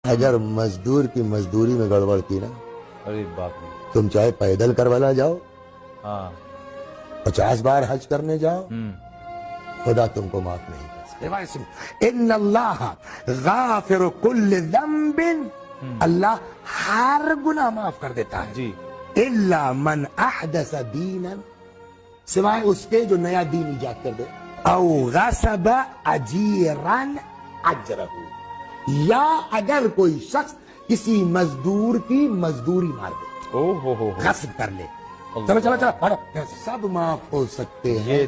اگر مزدور کی مزدوری میں گڑبڑ کی نا، ارے باپ رے، تم چاہے پیدل کربلا جاؤ، ہاں 50 بار حج کرنے جاؤ، خدا تم کو معاف نہیں کر سکتا۔ ان اللہ غافر کل ذنب، اللہ ہر گناہ معاف کر دیتا ہے، جی الا من احدث دینا، سوائے اس کے جو نیا دین ایجاد کر دے، او غصب اجیرا اجرہ، یا اگر کوئی شخص کسی مزدور کی مزدوری مار دے، او ہو غصب کر لے۔ چلو چلو چلو پڑھو، سب معاف ہو سکتے ہیں،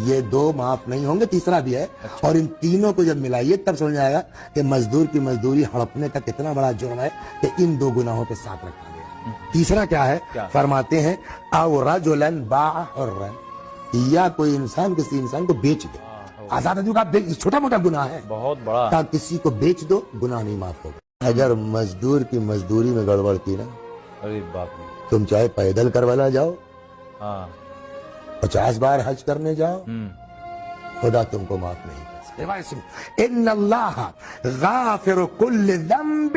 یہ دو معاف نہیں ہوں گے، تیسرا بھی ہے۔ اور ان تینوں کو جب ملائیے تب سمجھ آئے گا کہ مزدور کی مزدوری ہڑپنے کا کتنا بڑا جرم ہے کہ ان دو گناہوں کے ساتھ رکھا گیا۔ تیسرا کیا ہے؟ فرماتے ہیں او رجلا باع حرا، یا کوئی انسان کسی انسان کو بیچ دے، آزاد آدمی کا چھوٹا موٹا گناہ ہے، بہت بڑا، تا کسی کو بیچ دو، گناہ نہیں معاف ہوگا۔ اگر مزدور کی مزدوری میں گڑبڑ کی نا، ارے باپ رے، تم چاہے پیدل کربلا جاؤ، ہاں 50 بار حج کرنے جاؤ، خدا تم کو معاف نہیں کر سکتا۔ ان اللہ غافر کل ذنب،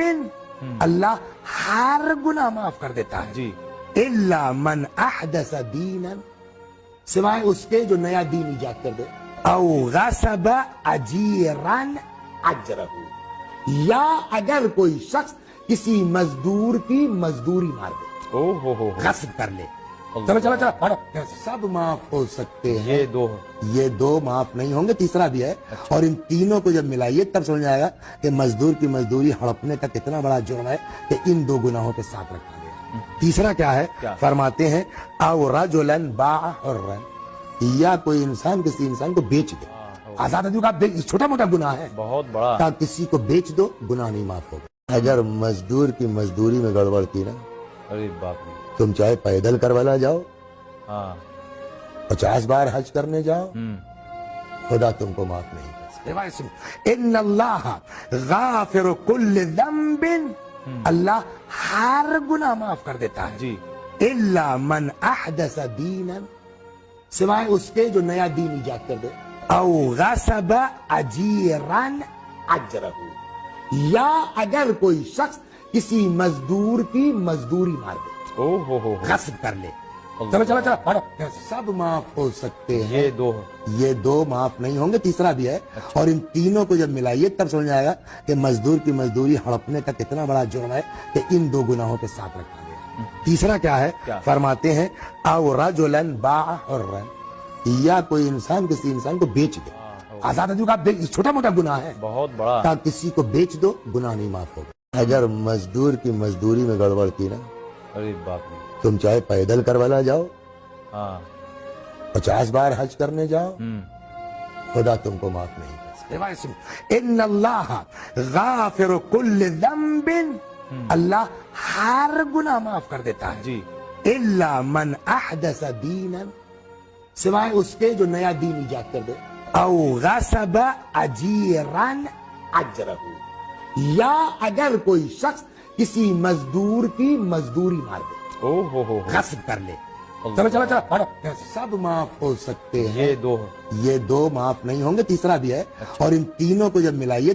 اللہ ہر گناہ معاف کر دیتا ہے، جی الا من احدث دینا، سوائے اس کے جو نیا دین ایجاد کر دے، او غصب اجیرا اجرہ، یا اگر کوئی شخص کسی مزدور کی مزدوری مار دے، او ہو غصب کر لے۔ چلو چلو چلو پڑھو، سب معاف ہو سکتے ہیں، یہ دو معاف نہیں ہوں گے، تیسرا بھی ہے۔ اور ان تینوں کو جب ملائیے تب سمجھ آئے گا کہ مزدور کی مزدوری ہڑپنے کا کتنا بڑا جرم ہے کہ ان دو گناہوں کے ساتھ رکھا گیا۔ تیسرا کیا ہے؟ فرماتے ہیں او رجلا باع حرا، یا کوئی انسان کسی انسان کو بیچ دے، آزاد آدمی کا چھوٹا موٹا گناہ ہے، بہت بڑا، تا کسی کو بیچ دو، گناہ نہیں معاف ہوگا۔ اگر مزدور کی مزدوری میں گڑبڑ کی نا، ارے باپ رے، تم چاہے پیدل کربلا جاؤ، ہاں 50 بار حج کرنے جاؤ، خدا تم کو معاف نہیں کر سکتا۔ ان اللہ غافر کل ذنب، اللہ ہر گناہ معاف کر دیتا ہے، جی الا من احدث دینا، سوائے اس کے جو نیا دین ایجاد کر دے، او غصب اجیرا اجرہ، یا اگر کوئی شخص کسی مزدور کی مزدوری مار دے، او ہو غصب کر لے۔ چلو چلو چلو پڑھو، سب معاف ہو سکتے ہیں، یہ دو معاف نہیں ہوں گے، تیسرا بھی ہے۔ اور ان تینوں کو جب ملائیے تب سمجھ آئے گا کہ مزدور کی مزدوری ہڑپنے کا کتنا بڑا جرم ہے کہ ان دو گناہوں کے ساتھ رکھا گیا۔ تیسرا کیا ہے؟ فرماتے ہیں او رجلا باع حرا، یا کوئی انسان کسی انسان کو بیچ دے، آزاد آدمی کا چھوٹا موٹا گناہ ہے، بہت بڑا، تا کسی کو بیچ دو، گناہ نہیں معاف ہوگا۔ اگر مزدور کی مزدوری میں گڑبڑ کی نا، ارے باپ رے، تم چاہے پیدل کربلا جاؤ، ہاں 50 بار حج کرنے جاؤ، خدا تم کو معاف نہیں کر سکتا۔ ان اللہ غافر کل ذنب، اللہ ہر گناہ معاف کر دیتا ہے، جی الا من احدث دینا، سوائے اس کے جو نیا دین ایجاد کر دے، او غصب اجیرا اجرہ، یا اگر کوئی شخص کسی مزدور کی مزدوری مار دے، او ہو غصب کر لے۔ چلو چلو چلو پڑھو، سب معاف ہو سکتے ہیں، یہ دو معاف نہیں ہوں گے، تیسرا بھی ہے۔ اور ان تینوں کو جب ملائیے